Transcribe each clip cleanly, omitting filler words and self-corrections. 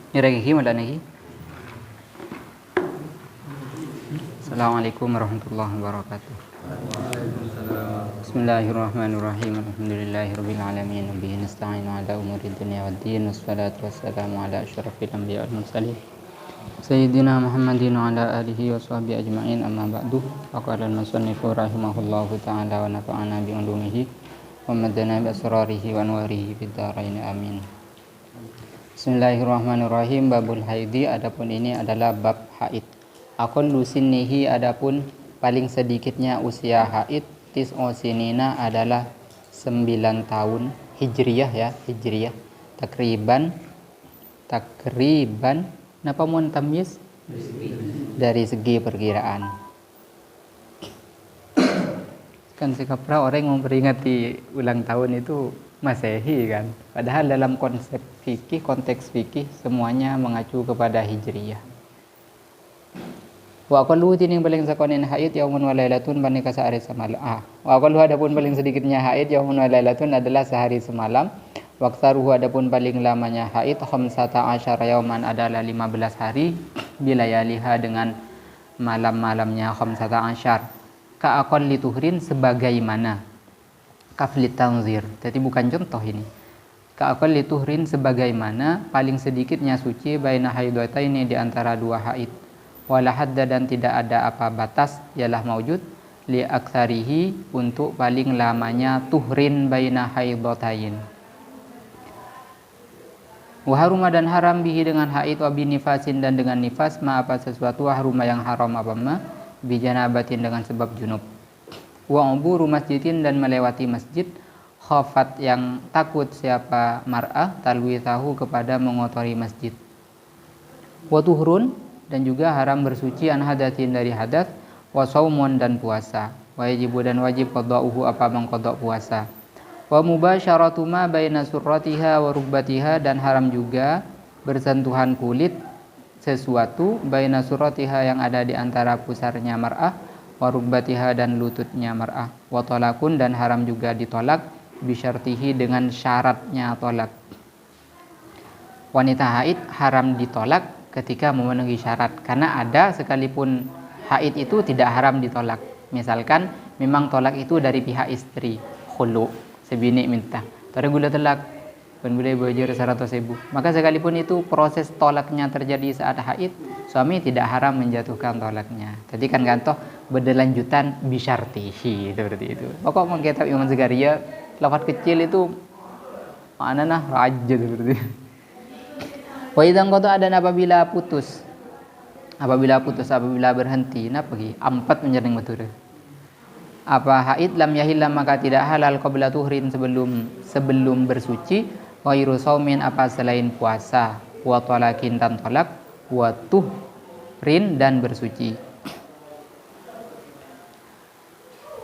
Iragi malah lagi. Assalamualaikum warahmatullahi wabarakatuh. Bismillahirrahmanirrahim. Alhamdulillahirabbil alamin. Bihi nasta'inu ala umuri dunya waddin. Wassalatu wassalamu ala asyrafil anbiya'i wal mursalin. Sayyidina Muhammadin wa ala alihi wa sahbihi ajma'in. Amma ba'du. Faqala al-musannifu rahimahullahu ta'ala wa nafa'ana bi ulumihi wa madana bi asrarihi wa anwarihi fid dharain amin. Bismillahirrahmanirrahim. Babul haidi, adapun ini adalah bab haid. Aqallu sinnihi, adapun paling sedikitnya usia haid, tis'u sinina adalah 9 tahun hijriyah ya, hijriyah. Takriban napa mun tamyiz? Dari segi perkiraan. Kan sikapra orang yang memperingati ulang tahun itu Masehi kan. Padahal dalam konsep fikih, konteks fikih semuanya mengacu kepada hijriyah. Wa aqallu tin yang paling sakonin haid yaumun wa lailatun banika sehari semalam. Wa aqallu adapun paling sedikitnya haid yaumun wa lailatun adalah sehari semalam. Wa aktsaruhu adapun paling lamanya haid 15 yauman adalah 15 hari bilayaliha dengan malam-malamnya 15. Ka aqalli tuhrin sebagaimana kafli tanzir. Jadi bukan contoh ini. Ka aqalli tuhrin sebagaimana paling sedikitnya suci baina haidataini di antara dua haid. Wala hadda dan tidak ada apa batas ialah maujud li aktsarihi untuk paling lamanya tuhrin baina haidatain. Wa haruma dan haram bihi dengan haid wa binifasin dan dengan nifas ma apa sesuatu haruma yang haram apa ma bi janabatin dengan sebab junub. Wa uburu masjidin dan melewati masjid khafat yang takut siapa mar'ah talwithahu kepada mengotori masjid. Wa tuhrun dan juga haram bersuci an hadatin dari hadat, wa saumun dan puasa, wa yajibu dan wajib qada'uhu apa mengqada' puasa. Wa mubasyaratu ma baina surratiha wa rukbatiha dan haram juga bersentuhan kulit sesuatu baina surratiha yang ada di antara pusarnya mar'ah wa rukbatiha dan lututnya mar'ah. Wa talakun dan haram juga ditolak bisyartihi dengan syaratnya tolak. Wanita haid haram ditolak ketika memenuhi syarat, karena ada sekalipun haid itu tidak haram ditolak. Misalkan memang tolak itu dari pihak istri, khulu, sebini minta tare gula telak pun boleh belajar 100.000, maka sekalipun itu proses tolaknya terjadi saat haid, suami tidak haram menjatuhkan tolaknya. Jadi kan kantoh berlanjutan bisyartihi, itu berarti itu. Pokok mau kitab Imam Zakaria lafaz kecil itu mana nah raja seperti. Wa idzan qata dan apabila putus apabila berhenti pergi 4 menjadi betul. Apa haid lam yahillam maka tidak halal qabla tuhrin sebelum bersuci, ghairu saumin apa selain puasa, wa talakin dan talak, wa tuhrin dan bersuci.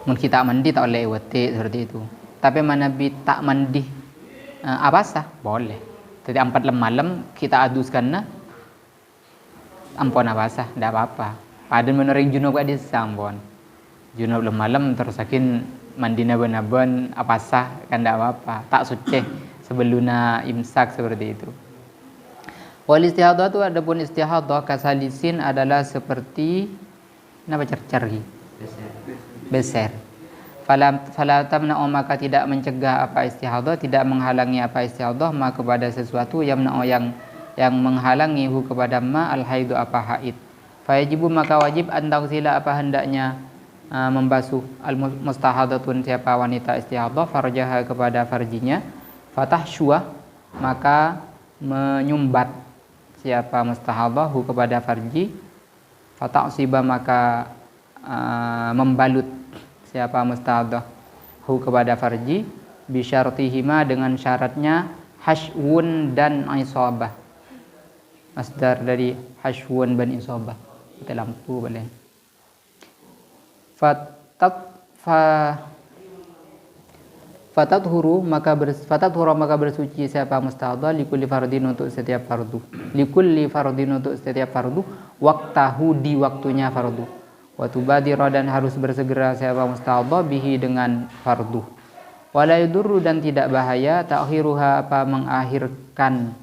Mun kita mandi tak boleh wati seperti itu. Tapi manabi tak mandi apa sah boleh. Jadi 4 malam kita aduskan ampun abasah, tidak apa-apa. Padan menering junub ada sampun. Junub malam tersakin mandina benaban abasah kan tidak apa-apa. Tak suci sebelumna imsak seperti itu. Wal istihadah itu adapun istihadah kasalisin adalah seperti apa cercergi? Beser. Fala tamna'u maka tidak mencegah apa istihadah, tidak menghalangi apa istihadah ma kepada sesuatu yang menghalangi hu kepada ma al haidu apa haid. Fa yajibu maka wajib an taghsila apa hendaknya membasuh al mustahadatun siapa wanita istihadah farjaha kepada farjinya, fatahsyuah maka menyumbat siapa mustahadah hu kepada farji, fata'siba maka membalut siapa mustahadah hu kepada farji bisyartihima dengan syaratnya hashwun dan isabah. Masdar dari hashwun dan isabah. Kita lampu boleh. Fatathuru maka bersuci siapa mustahadah likulli fardin untuk setiap fardu. Likulli fardin untuk setiap fardu waqtahu di waktunya fardu. Wa tubadira dan harus bersegera siapa mustahadah bihi dengan fardu. Wala yudurru dan tidak bahaya ta'khiruha apa mengakhirkan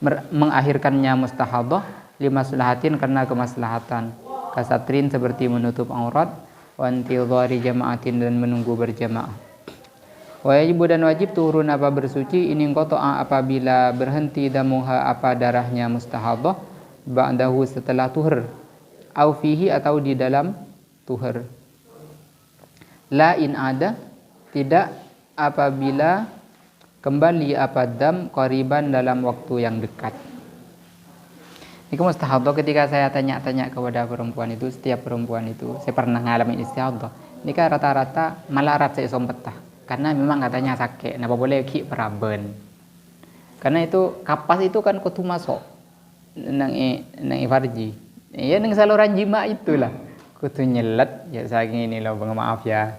mengakhirkannya mustahadah limaslahatin karena kemaslahatan, kasatrin seperti menutup aurat, wa intidhari jama'atin dan menunggu berjamaah. Wajib dan wajib turun apa bersuci ini qata'a apabila berhenti damuha apa darahnya mustahadah ba'dahu setelah tuhur, au fihi atau di dalam tuhur. La in ada tidak apabila kembali apa dam qariban dalam waktu yang dekat. Ini mustahadah ketika saya tanya-tanya kepada perempuan itu, setiap perempuan itu saya pernah ngalamin istihadah. Ini kan rata-rata malarat saya sompetah. Karena memang katanya sakit, napa boleh ki peraben. Karena itu kapas itu kan kutu masuk nang farji. Ya nang saluran jima itulah. Kutu nyelet ya saking ini loh Bang, maaf ya.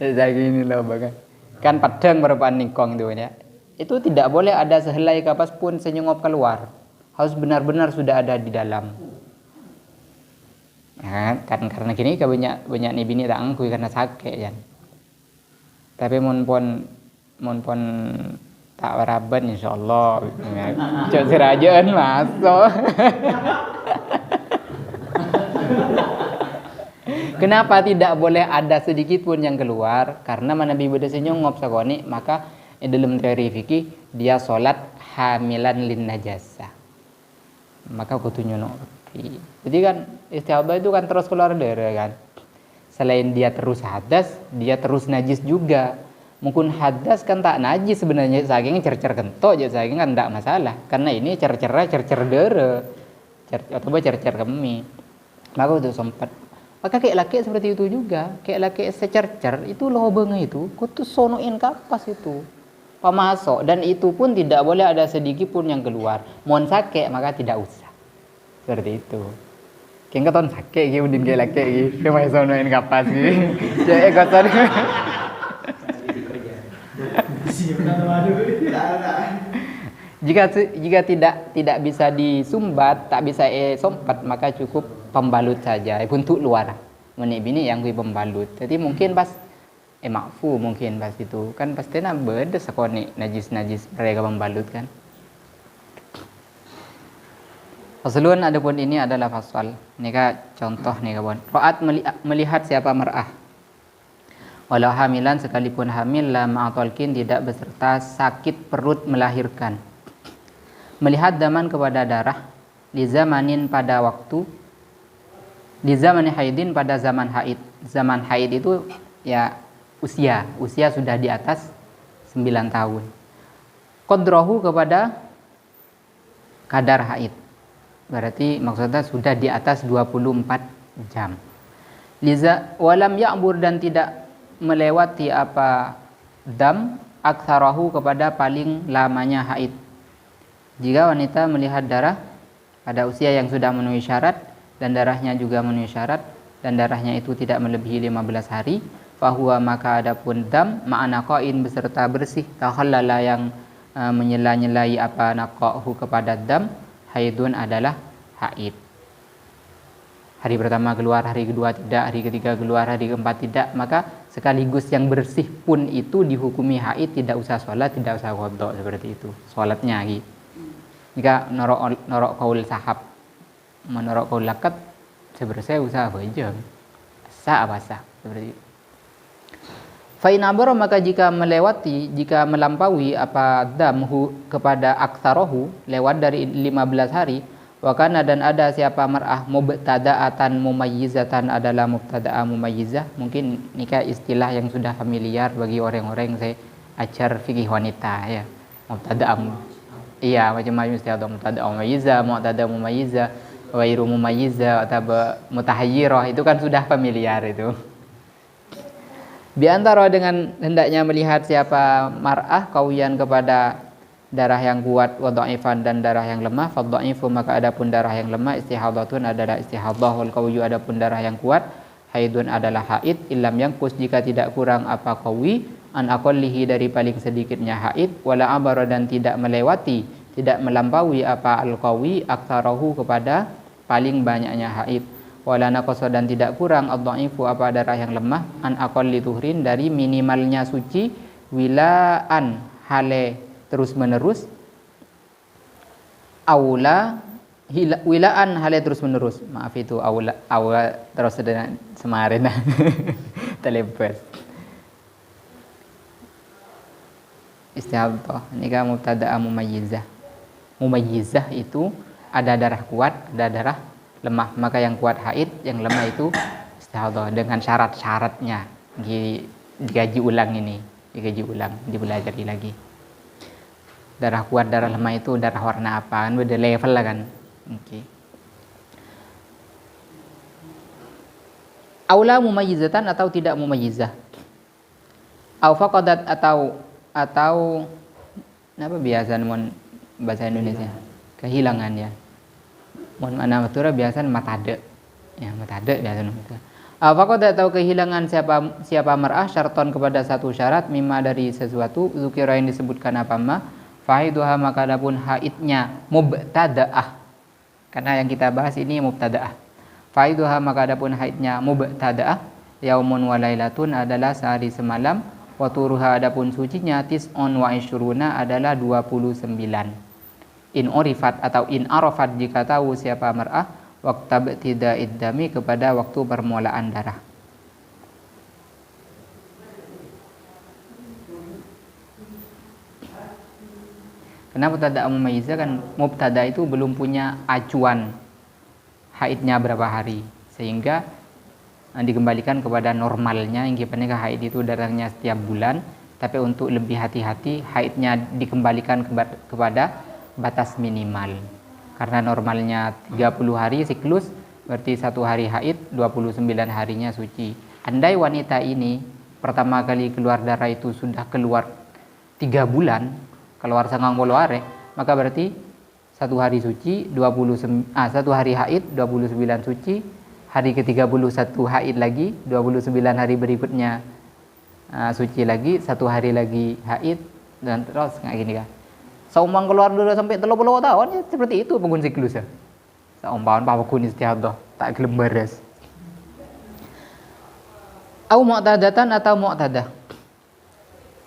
Ya saking ini loh Bang. Kan padang berapaan ningkong itu ya. Itu tidak boleh ada sehelai kapas pun senyungop keluar. Harus benar-benar sudah ada di dalam. Ya, kan karena gini banyak nih bini tak angkui karena sakit ya. Tapi mun pun tak waraban insyaallah. Cok serajaan masuk. Kenapa tidak boleh ada sedikit pun yang keluar? Karena Nabi beda senyum ngop sakoni, maka dalam teori fikih dia salat hamilan lin najasa. Maka kudu nyono. Jadi kan istihadah itu kan terus keluar darah kan. Selain dia terus hadas, dia terus najis juga. Mungkin hadas kan tak najis sebenarnya, saking cercer kentok aja saking kan tidak masalah. Karena ini cercer darah. Atau cercer kemih. Maka itu sempat. Maka kayak laki seperti itu juga. Kayak laki secercer itu lobeng itu, kudu sonoin kapas itu. Pemasok dan itu pun tidak boleh ada sedikit pun yang keluar. Mohon sakit maka tidak usah. Seperti itu. Kayak keton sakit gitu udin kayak laki gitu. Kayak masih sonoin kapas gitu. Jadi kotor. Jika tidak bisa disumbat, tak bisa sompat, maka cukup pembalut saja. Untuk luar. Menik bini yang gue pembalut. Jadi mungkin pas makfu mungkin pas itu kan pasti beda sekoni najis mereka pembalut kan. Faslun adapun ini adalah fasal. Ini contoh nih kawan. Ra'at melihat siapa mar'ah. Walau hamilan sekalipun hamil la ma'atalkin tidak beserta sakit perut melahirkan. Melihat zaman kepada darah di zamanin pada waktu di zaman haidin pada zaman haid. Zaman haid itu ya usia sudah di atas 9 tahun. Qadrahu kepada kadar haid. Berarti maksudnya sudah di atas 24 jam. Liza walam ya'bur dan tidak melewati apa dam aktsarahu kepada paling lamanya haid. Jika wanita melihat darah pada usia yang sudah memenuhi syarat dan darahnya juga memenuhi syarat dan darahnya itu tidak melebihi 15 hari, fahuwa maka adapun dam ma'ana qain beserta bersih takhallala yang menyela-nyelai apa naqahu kepada dam haidun adalah haid. Hari pertama keluar, hari kedua tidak, hari ketiga keluar, hari keempat tidak, maka sekaligus yang bersih pun itu dihukumi haid, tidak usah sholat, tidak usah qada seperti itu. Sholatnya gitu. Jika norok kaul sahab, menurut kaul lakat sebenarnya usah bejeng. Sah apa sah seperti itu. Fainabaro maka jika melampaui apa damhu kepada aksarohu lewat dari 15 hari wakana dan ada siapa mar'ah mubtada'atan mumayyizatan adalah mubtada'ah mumayyizah. Mungkin nikah istilah yang sudah familiar bagi orang-orang yang saya ajar fikih wanita ya. Mubtada'ah iya macam-macam istilah mubtada'ah mumayyizah, mubtada'ah mumayyizah, ghairu mumayyizah atau mutahayyirah itu kan sudah familiar itu. Di antara dengan hendaknya melihat siapa mar'ah kawiyan kepada darah yang kuat wa dha'ifan dan darah yang lemah, fa dha'ifu maka adapun darah yang lemah istihadatun adalah istihadah wal qawiyyu adapun darah yang kuat haidun adalah haid illam yangkus jika tidak kurang apa qawi an aqallihi dari paling sedikitnya haid wala abara dan tidak melewati tidak melampaui apa al qawi aktsarahu kepada paling banyaknya haid wala naqasa dan tidak kurang ad-dha'ifu apa darah yang lemah an aqalli tuhrin dari minimalnya suci wilaan hale terus-menerus, aula wilaan halnya terus-menerus. Maaf itu aula terus dengan semarin terlepas. Istihadhah ini kan mubtada'ah mumayyizah. Mumayyizah itu ada darah kuat, ada darah lemah. Maka yang kuat haid, yang lemah itu istihadhah dengan syarat-syaratnya. Digaji ulang ini, dipelajari lagi. Darah kuat, darah lemah itu darah warna apa? Kan beda level lah kan. Oke. Aula mumayyizatan atau tidak mumayyizah. Au faqadat atau apa biasa mon bahasa Indonesia? Kehilangan ya. Mon mana matura biasa matade. Ya, matade biasa matura. Au faqadat atau kehilangan siapa mar'ah syarton kepada satu syarat mimma dari sesuatu zukira yang disebutkan apa ma faiduha maka adapun haidnya mubtada'ah. Karena yang kita bahas ini mubtada'ah. Faiduha maka adapun haidnya mubtada'ah yaumun wa lailatun adalah sehari semalam. Wa turuha adapun sucinya tis'un wa isyruna adalah 29. In urifat atau in arafat jika tahu siapa mar'ah waqta ibtida'id dami kepada waktu permulaan darah. Kenapa mubtada mumayyizah kan mubtada itu belum punya acuan haidnya berapa hari sehingga dikembalikan kepada normalnya yang kita haid itu darahnya setiap bulan, tapi untuk lebih hati-hati haidnya dikembalikan kepada batas minimal. Karena normalnya 30 hari siklus, berarti 1 hari haid, 29 harinya suci. Andai wanita ini pertama kali keluar darah itu sudah keluar 3 bulan, keluar sangang poloare, maka berarti 1 hari suci, 1 hari haid, 29 suci, hari ke-31 haid lagi, 29 hari berikutnya suci lagi, 1 hari lagi haid, dan terus kayak gini kan. Saumpang keluar dulu sampai 30 tahun ya seperti itu pengun siklus ya. Saumpang pawakun istihadhah tak gelem beres. Au mu'tadatan atau mu'tadah.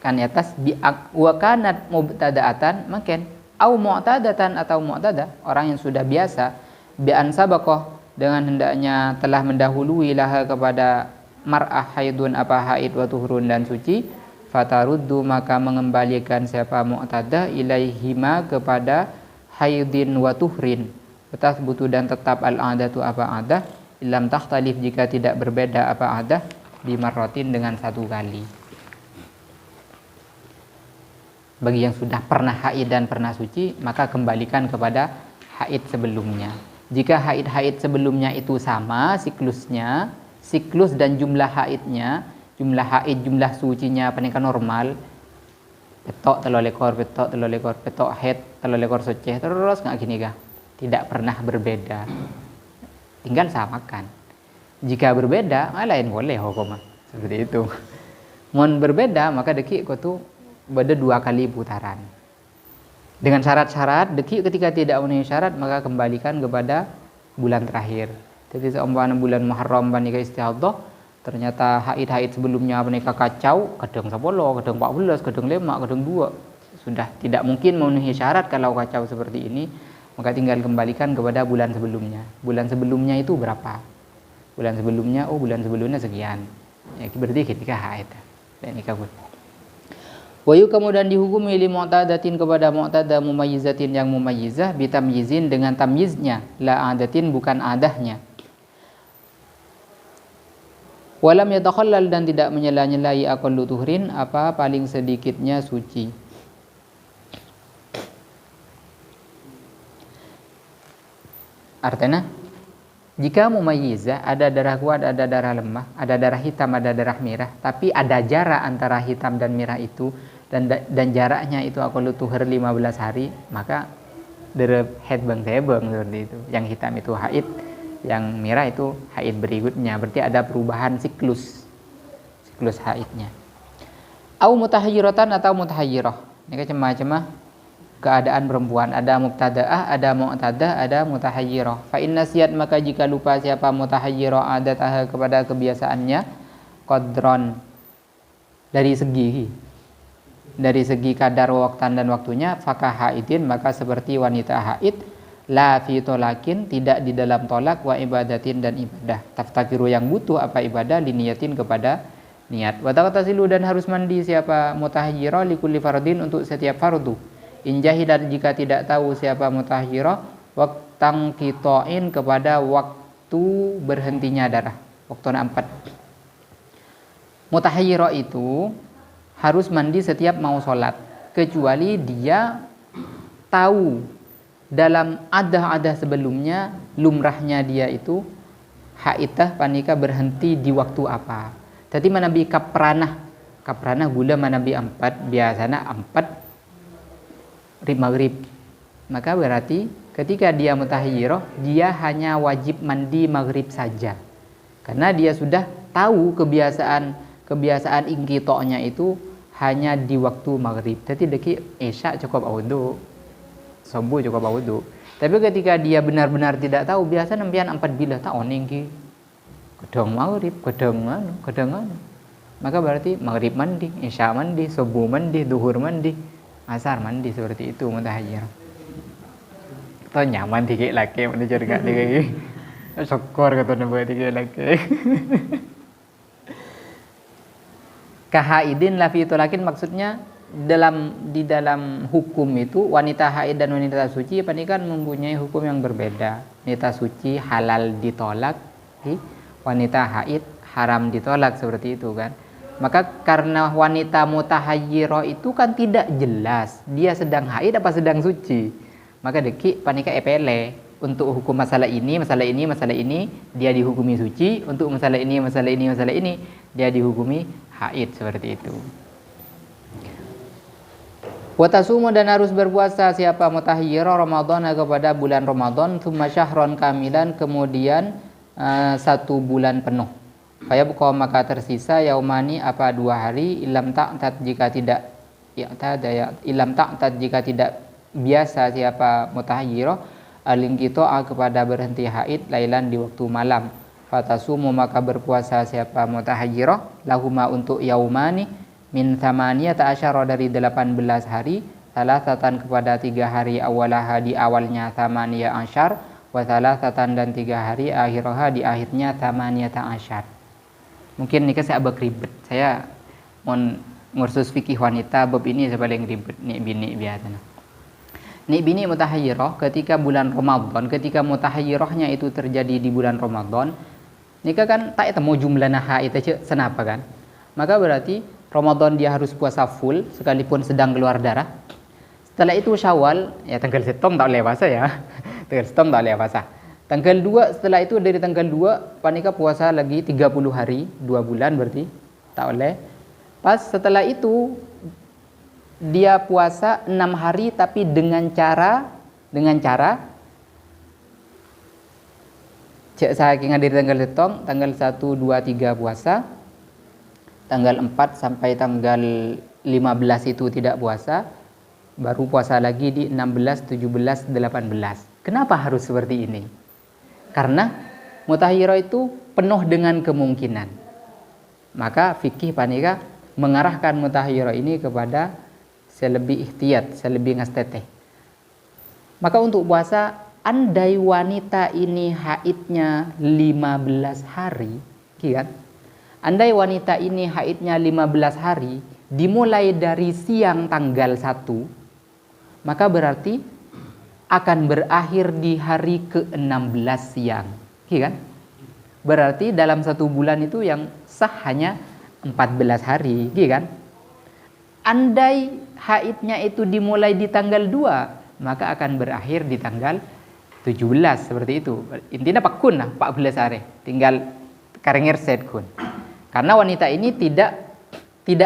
Kan di atas bi wa kanat mubtada'atan makin au mu'tadatan atau mu'tadah, orang yang sudah biasa bi an sabaqah dengan hendaknya telah mendahului laha kepada mar'ah haidun apa haid wa tuhurun dan suci, fataruddu maka mengembalikan siapa mu'tadah ilaihima kepada haidin wa tuhrin, betas butuh dan tetap al-adatu apa adah, ilam takhtalif jika tidak berbeda apa adah, bimarrotin dengan 1 kali. Bagi yang sudah pernah haid dan pernah suci, maka kembalikan kepada haid sebelumnya. Jika haid-haid sebelumnya itu sama siklusnya, siklus dan jumlah haidnya, jumlah haid, jumlah sucinya panika normal, petok telur lekor, petok haid telur lekor suci, terus nggak gini kah? Tidak pernah berbeda. Tinggal samakan. Jika berbeda, lain boleh hukumnya. Seperti itu. Mohon berbeda, maka dekik kau tuh beda 2 kali putaran. Dengan syarat-syarat, dekik ketika tidak memenuhi syarat, maka kembalikan kepada bulan terakhir. Jadi seumpama bulan Muharram panika istihadhah, ternyata haid-haid sebelumnya panika kacau, kadang 10, kadang 14, kadang 5, kadang 2. Sudah tidak mungkin memenuhi syarat kalau kacau seperti ini, maka tinggal kembalikan kepada bulan sebelumnya. Bulan sebelumnya itu berapa? Bulan sebelumnya sekian. Ya, berarti ketika haid. Dan nikah pun. Wayu kemudian dihukumi li mu'tadatin kepada mu'tadah mumayyizatin yang mumayyizah bitamyizin dengan tamyiznya, la adatin bukan adahnya. Walam yatakhallal dan tidak menyela-nyelai aqallu tuhrin apa paling sedikitnya suci. Artinya jika mumayyizah ada darah kuat, ada darah lemah, ada darah hitam, ada darah merah, tapi ada jarak antara hitam dan merah itu dan jaraknya itu aqallu tuhur 15 hari, maka derep haid bang sebeng seperti itu. Yang hitam itu haid, yang merah itu haid berikutnya. Berarti ada perubahan siklus haidnya. Au mutahayyiratan atau mutahayyirah. Ini kan cemah-cemah keadaan perempuan, ada mubtada'ah, ada mu'tadah, ada mutahayyirah. Fa inna siyat maka jika lupa siapa mutahayyirah adatah kepada kebiasaannya qadron dari segi dari segi kadar waktan dan waktunya, fakah haidin, maka seperti wanita haid, la fi tolakin, tidak di dalam tolak, wa ibadatin, dan ibadah. Taftakiru, yang butuh apa ibadah, liniyatin, kepada niat. Wa taqtasilu, dan harus mandi siapa mutahhirah, likulli fardin, untuk setiap fardu. In jahilat, jika tidak tahu siapa mutahhirah, waktang kitoin, kepada waktu berhentinya darah. Waktu 4. Mutahhirah itu harus mandi setiap mau sholat, kecuali dia tahu dalam adah-adah sebelumnya lumrahnya dia itu haidah panika berhenti di waktu apa. Jadi manabi kapranah gula manabi 4, biasanya 4 maghrib. Maka berarti ketika dia mutahhirah, dia hanya wajib mandi maghrib saja, karena dia sudah tahu kebiasaan ingkitoknya itu hanya di waktu maghrib. Jadi deki isya cukup wudu, subuh cukup wudu. Tapi ketika dia benar-benar tidak tahu, biasa nempian 4 bila tak oning ki, kadang maghrib, kadang anu, maka berarti maghrib mandi, isya mandi, subuh mandi, duhur mandi, asar mandi, seperti itu mutahhirah. Itu nyaman dikit laki menuju gak dikit, syukur kata nabi dikit laki. Kahaidin lafi tolakin, maksudnya di dalam hukum itu wanita haid dan wanita suci pernikahan mempunyai hukum yang berbeda. Wanita suci halal ditolak, wanita haid haram ditolak, seperti itu kan. Maka karena wanita mutahhirah itu kan tidak jelas dia sedang haid apa sedang suci, maka deki panika epele untuk hukum masalah ini dia dihukumi suci, untuk masalah ini dia dihukumi haid, seperti itu. Watasumu, dan harus berpuasa siapa mutahhirah Ramadan, kepada bulan Ramadan, tsumma syahron kamilan, kemudian 1 bulan penuh. Fayabqa, maka tersisa yaumani, apa 2 hari, ilam ta'tad, jika tidak jika tidak biasa siapa mutahhirah al-inqita'a, kepada berhenti haid, lailan, di waktu malam. Fatasumu, maka berpuasa siapa mutahhirah lahuma, untuk yaumani, min thamaniyata asyara, dari 18 hari, salasatan, kepada 3 hari, awalaha, di awalnya, thamaniyah asyar, wa salasatan, dan 3 hari, akhiraha, di akhirnya, thamaniyata asyar. Mungkin ini saya agak ribet, saya mau ngursus fikih wanita, bab ini saya paling ribet, nik bini biasa. Nik bini mutahhirah ketika bulan Ramadan, ketika mutahhirahnya itu terjadi di bulan Ramadan, nikah kan tak temu jumlah haid aja senapa kan, maka berarti Ramadan dia harus puasa full sekalipun sedang keluar darah. Setelah itu Syawal, ya tanggal 1 tak boleh puasa ya. Tanggal 1 tak boleh puasa. Tanggal 2, setelah itu dari tanggal 2 panika puasa lagi 30 hari, 2 bulan berarti tak boleh. Pas setelah itu dia puasa 6 hari, tapi dengan cara cek saya ingat dari tanggal 1, tanggal 1, 2, 3 puasa. Tanggal 4 sampai tanggal 15 itu tidak puasa, baru puasa lagi di 16, 17, 18. Kenapa harus seperti ini? Karena mutahhirah itu penuh dengan kemungkinan. Maka fikih panika mengarahkan mutahhirah ini kepada selebih ihtiyat, selebih ngasteteh. Maka untuk puasa, andai wanita ini haidnya 15 hari, kan? Andai wanita ini haidnya 15 hari, dimulai dari siang tanggal 1, maka berarti akan berakhir di hari ke-16 siang, kan? Berarti dalam 1 bulan itu yang sah hanya 14 hari, kan? Andai haidnya itu dimulai di tanggal 2, maka akan berakhir di tanggal 17, seperti itu. Intinya pakun lah, 14 hari, tinggal karengir set kun. Karena wanita ini tidak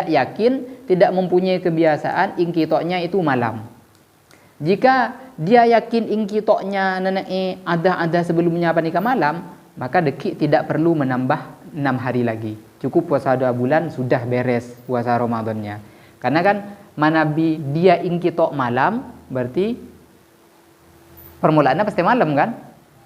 yakin, tidak mempunyai kebiasaan ingkitoknya itu malam. Jika dia yakin ingkitoknya ada sebelumnya panika malam, maka deki tidak perlu menambah 6 hari lagi. Cukup puasa 2 bulan sudah beres puasa Ramadannya. Karena kan manabi dia ingkitok malam, berarti permulaannya pasti malam kan?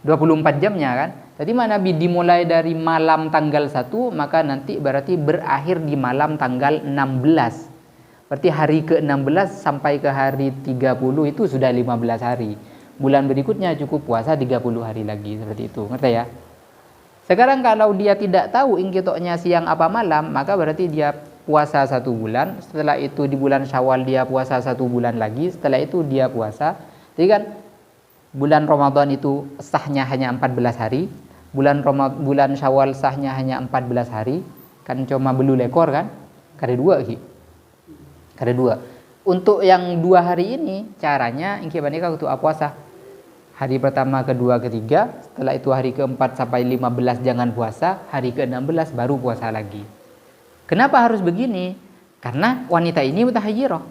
24 jamnya kan? Jadi manabi dimulai dari malam tanggal 1, maka nanti berarti berakhir di malam tanggal 16. Berarti hari ke-16 sampai ke hari 30 itu sudah 15 hari. Bulan berikutnya cukup puasa 30 hari lagi, seperti itu. Ngerti ya? Sekarang kalau dia tidak tahu ingkitoknya siang apa malam, maka berarti dia puasa 1 bulan. Setelah itu di bulan Syawal dia puasa 1 bulan lagi. Setelah itu dia puasa. Jadi kan bulan Ramadan itu sahnya hanya 14 hari. Bulan Syawal sahnya hanya 14 hari. Kan cuma belu lekor kan? Kada dua ki. Kada dua. Untuk yang 2 hari ini caranya ingki banika waktu puasa. Hari pertama, kedua, ketiga, setelah itu hari ke-4 sampai 15 jangan puasa, hari ke-16 baru puasa lagi. Kenapa harus begini? Karena wanita ini mutahayyirah.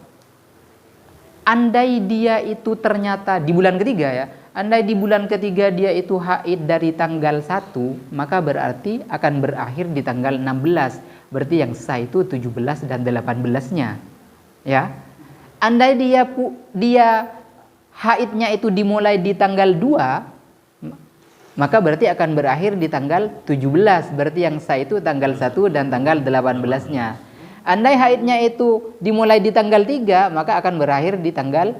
Andai dia itu ternyata di bulan ketiga ya, andai di bulan ketiga dia itu haid dari tanggal 1, maka berarti akan berakhir di tanggal 16. Berarti yang sah itu 17 dan 18-nya. Ya. Andai dia haidnya itu dimulai di tanggal 2, maka berarti akan berakhir di tanggal 17. Berarti yang sah itu tanggal 1 dan tanggal 18-nya. Andai haidnya itu dimulai di tanggal 3, maka akan berakhir di tanggal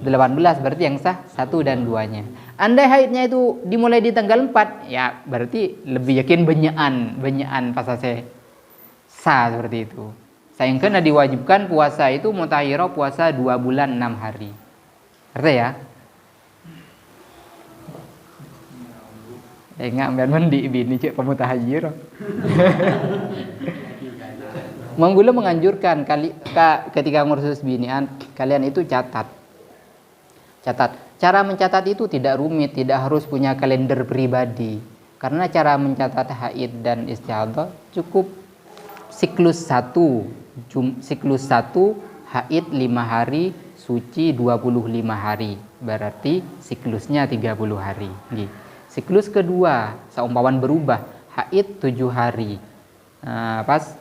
18. Berarti yang sah 1 dan 2-nya. Andai haidnya itu dimulai di tanggal 4, ya berarti lebih yakin benyaan pasase sah seperti itu. Sayangkan diwajibkan puasa itu mutahayyirah puasa 2 bulan 6 hari. Ngerti ya? Enggak biar mandi bini cek pemutahayyirah. Menggula menganjurkan ketika ngurus binian kalian itu catat. Cara mencatat itu tidak rumit, tidak harus punya kalender pribadi. Karena cara mencatat haid dan istihadah cukup siklus 1 haid 5 hari, suci 25 hari. Berarti siklusnya 30 hari. Siklus kedua, seumpaman berubah, haid 7 hari. Pas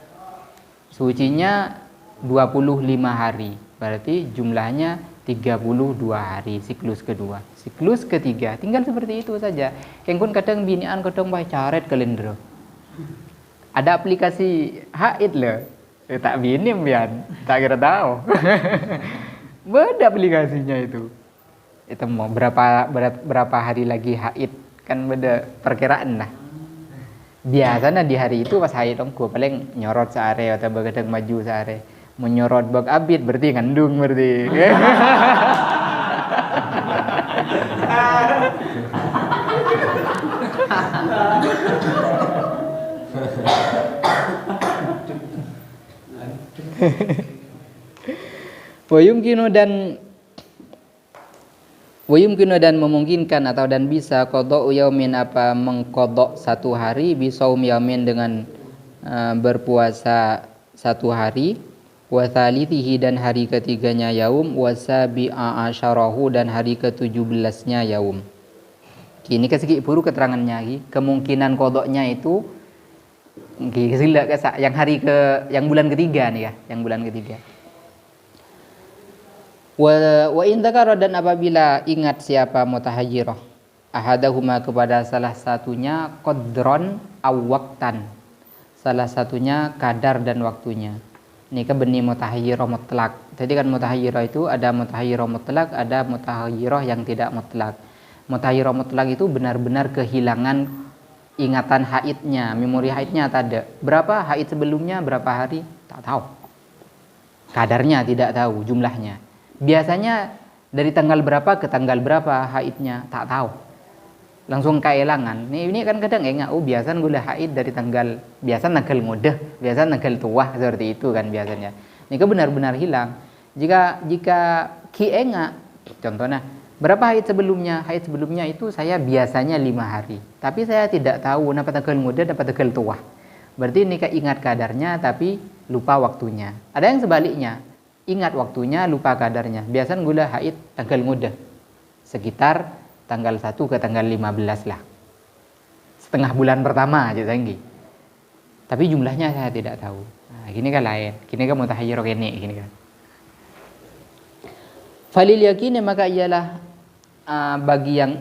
sucinya 25 hari. Berarti jumlahnya 32 hari siklus kedua. Siklus ketiga tinggal seperti itu saja. Kengkun kadang binian kadang bae caret kalender. Ada aplikasi haid loh. Tak binim pian, tak kira tahu. Beda aplikasinya itu. Itu mau berapa hari lagi haid kan beda perkiraan lah. Biasanya di hari itu pas haid gue paling nyorot sehari atau begadang maju sehari. Menyorot bag abid berarti ngandung berarti. Wayumkinu dan memungkinkan atau dan bisa qadha yaumin apa mengqadha 1 hari bisaum yaumin dengan berpuasa 1 hari wa tsalitihi dan hari ketiganya yaum wa sabi'a asyarahu dan hari ke-17-nya yaum. Kini kesiki puru keterangannya lagi kemungkinan qadhanya itu yang bulan ketiga nih ya, yang bulan ketiga. Wa in dzakara dan apabila ingat siapa mutahayyirah ahadahuma kepada salah satunya qadron aw waqtan, salah satunya kadar dan waktunya. Ini kan benih mutahayyirah mutlak. Jadi kan mutahayyirah itu ada mutahayyirah mutlak, ada mutahayyirah yang tidak mutlak. Mutahayyirah mutlak itu benar-benar kehilangan ingatan haidnya, memori haidnya tak ada. Berapa haid sebelumnya, berapa hari, tak tahu. Kadarnya tidak tahu, jumlahnya. Biasanya dari tanggal berapa ke tanggal berapa haidnya, tak tahu. Langsung kehilangan. Ini kan kadang enggak, biasa gula haid dari tanggal, biasa nagal mudah, biasa nagal tua, seperti itu kan biasanya. Ini kan benar-benar hilang. Jika ki enggak, contohnya, berapa haid sebelumnya? Haid sebelumnya itu saya biasanya 5 hari. Tapi saya tidak tahu napa tanggal muda, napa tanggal tua. Berarti ini ingat kadarnya tapi lupa waktunya. Ada yang sebaliknya, ingat waktunya lupa kadarnya. Biasanya gula haid tanggal muda. Sekitar tanggal 1 ke tanggal 15 lah. Setengah bulan pertama aja Sanggi. Tapi jumlahnya saya tidak tahu. Nah, gini kan lain. Gini kan mutahayyirah gini kan. Falil yakini maka ialah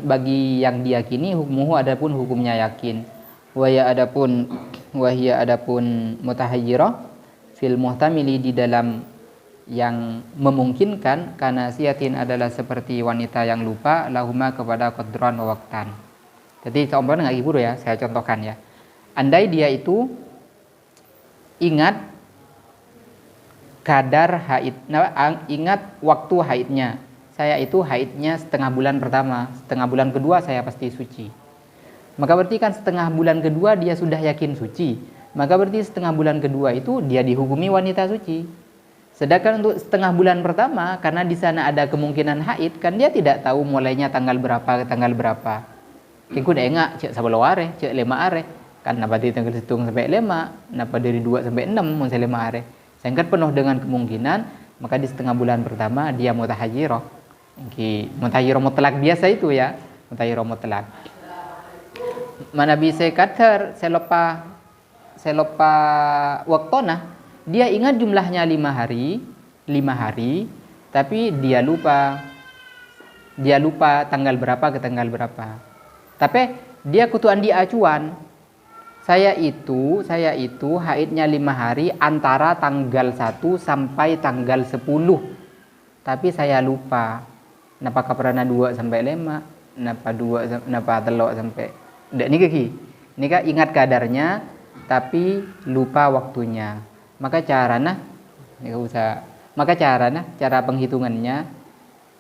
bagi yang diyakini hukmuhu adapun hukumnya yakin. Wahia adapun mutahayyirah fil muhtamili di dalam yang memungkinkan, karena siatin adalah seperti wanita yang lupa, lahuma kepada qadran wa waqtan. Jadi contohnya nggak ibu ya, saya contohkan ya. Andai dia itu ingat kadar haid, ingat waktu haidnya. Saya itu haidnya setengah bulan pertama, setengah bulan kedua saya pasti suci. Maka berarti kan setengah bulan kedua dia sudah yakin suci. Maka berarti setengah bulan kedua itu dia dihukumi wanita suci. Sedangkan untuk setengah bulan pertama, karena di sana ada kemungkinan haid, kan dia tidak tahu mulainya tanggal berapa ke tanggal berapa. Kengku dah enggak cek sabalo are, cek 5 are. Kan napa dari tanggal hitung sampai 5, napa dari 2 sampai 6 mun 5 are. Sehingga penuh dengan kemungkinan, maka di setengah bulan pertama dia mutahajirah. Mutahajirah mutlak biasa itu ya, mutahajirah mutlak. Mana bisa kata selopa waktona, dia ingat jumlahnya 5 hari, tapi dia lupa tanggal berapa ke tanggal berapa. Tapi dia kutuan di acuan. Saya itu haidnya 5 hari antara tanggal 1 sampai tanggal 10. Tapi saya lupa. Napa kaprana 2 sampai 5, napa telok sampai. Ndak nih kaki. Nika ingat kadarnya tapi lupa waktunya. Maka cara penghitungannya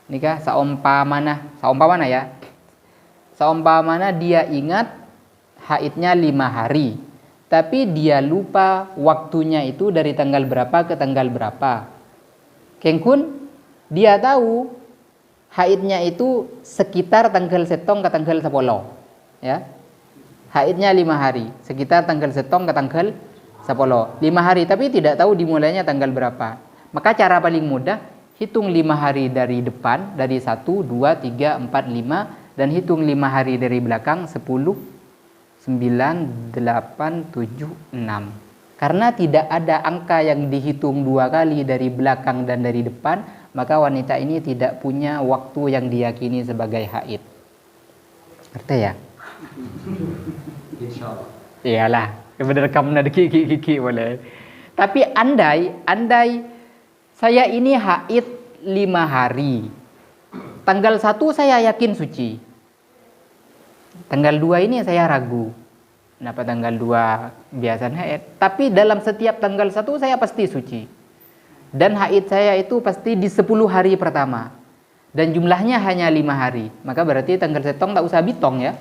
nika saumpamana ya. Saumpamana dia ingat haidnya 5 hari, tapi dia lupa waktunya itu dari tanggal berapa ke tanggal berapa. Kengkun dia tahu haidnya itu sekitar tanggal setong ke tanggal 10 ya. Haidnya 5 hari, sekitar tanggal setong ke tanggal 10. 5 hari tapi tidak tahu dimulainya tanggal berapa. Maka cara paling mudah, hitung 5 hari dari depan, dari 1, 2, 3, 4, 5, dan hitung 5 hari dari belakang, 10, 9, 8, 7, 6. Karena tidak ada angka yang dihitung 2 kali dari belakang dan dari depan, maka wanita ini tidak punya waktu yang diyakini sebagai haid. Ngerti ya? Insyaallah. Iyalah, benar kamu nak kiki boleh. Tapi andai saya ini haid 5 hari. Tanggal 1 saya yakin suci. Tanggal 2 ini saya ragu. Kenapa tanggal 2 biasa haid? Tapi dalam setiap tanggal 1 saya pasti suci. Dan haid saya itu pasti di 10 hari pertama. Dan jumlahnya hanya 5 hari. Maka berarti tanggal setong tak usah bitong ya.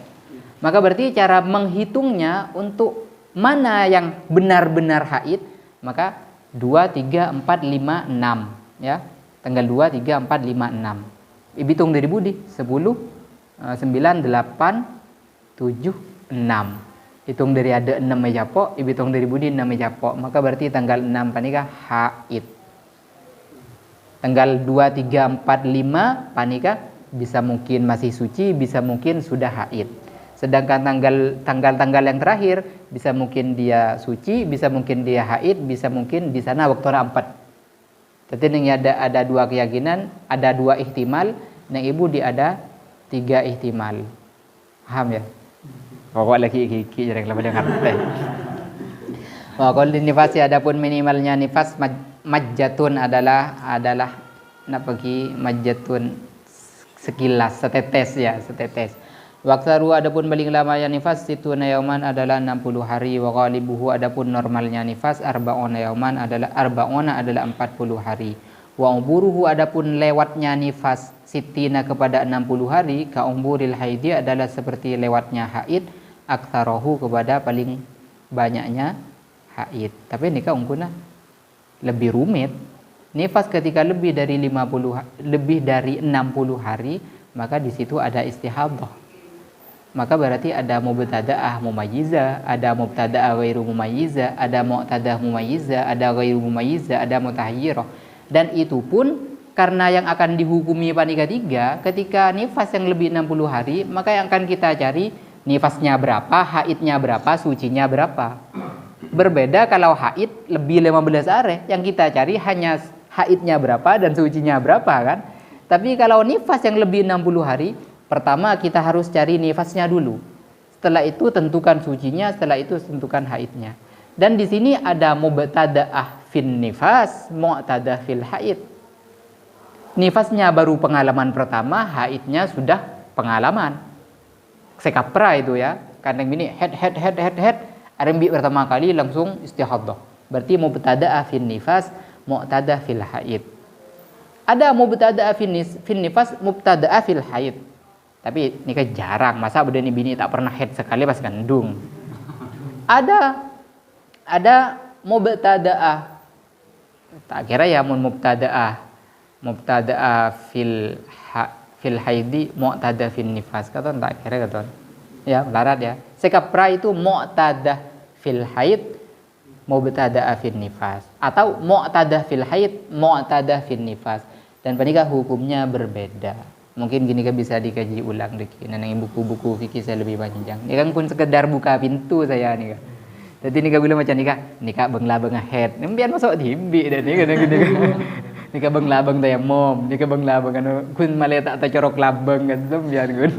Maka berarti cara menghitungnya untuk mana yang benar-benar haid, maka 2, 3, 4, 5, 6 ya. Tanggal 2, 3, 4, 5, 6. Hitung dari budi 10, 9, 8, 7, 6. Hitung dari ada 6 mejapok, hitung dari budi 6 mejapok. Maka berarti tanggal 6 panika haid. Tanggal 2, 3, 4, 5 panika bisa mungkin masih suci, bisa mungkin sudah haid. Sedangkan tanggal-tanggal yang terakhir bisa mungkin dia suci, bisa mungkin dia haid, bisa mungkin di sana waktu 4. Jadi ini ada 2 keyakinan, ada 2 ihtimal, yang ibu ada 3 ihtimal. Paham ya? Pokok lagi jarang lama dengar teh. Kalau nifas adapun minimalnya nifas majjatun adalah majjatun sekilas, setetes. Waksaru adapun paling lamanya nifas situna yauman adalah 60 hari. Wa ghalibuhu adapun normalnya nifas arba'una yauman adalah 40 hari. Wa umburuhu adapun lewatnya nifas sitina kepada 60 hari ka umburil haidi adalah seperti lewatnya haid aktsarohu kepada paling banyaknya haid. Tapi nikah ungkuna lebih rumit. Nifas ketika lebih dari 60 hari, maka di situ ada istihadhah. Maka berarti ada mubtada'ah mumayyizah, ada mubtada'ah ghairu mumayyizah, ada mu'tadah mumayyizah, ada ghairu mumayyizah, ada mutahayyirah. Dan itu pun karena yang akan dihukumi panika 3 ketika nifas yang lebih 60 hari, maka yang akan kita cari nifasnya berapa, haidnya berapa, sucinya berapa. Berbeda kalau haid lebih 15 hari, yang kita cari hanya haidnya berapa dan sucinya berapa kan. Tapi kalau nifas yang lebih 60 hari, pertama kita harus cari nifasnya dulu. Setelah itu tentukan sucinya, setelah itu tentukan haidnya. Dan di sini ada mubtada'ah fin nifas, mu'tadah fil haid. Nifasnya baru pengalaman pertama, haidnya sudah pengalaman. Sekapra itu ya. Kadang ini head. Arambi pertama kali langsung istihadah. Berarti mubtada'ah fin nifas, mu'tadah fil haid. Ada mubtada'ah fin nifas, mubtada'ah fil haid. Tapi ini kan jarang. Masa udah nih bini tak pernah head sekali pas kandung. Ada mubtada'ah. Tak kira ya mubtada'ah fil haidi mu'tadah fil nifas. Kata tak kira kata. Ya, melarat ya. Sekapra itu mu'tadah fil haid mubtada'ah fil nifas atau mu'tadah fil haid mu'tadah fil nifas. Dan pernikah hukumnya berbeda. Mungkin gini kan bisa dikaji ulang dikit. Nanti buku-buku fikih saya lebih panjang. Ini kan pun sekedar buka pintu saya nih kan. Jadi nikah bila macam nikah bengla head. Biar masuk timbi dan nikah nikah bengla tayamum, nikah bengla kan kun malah tak corok labeng kan biar kun.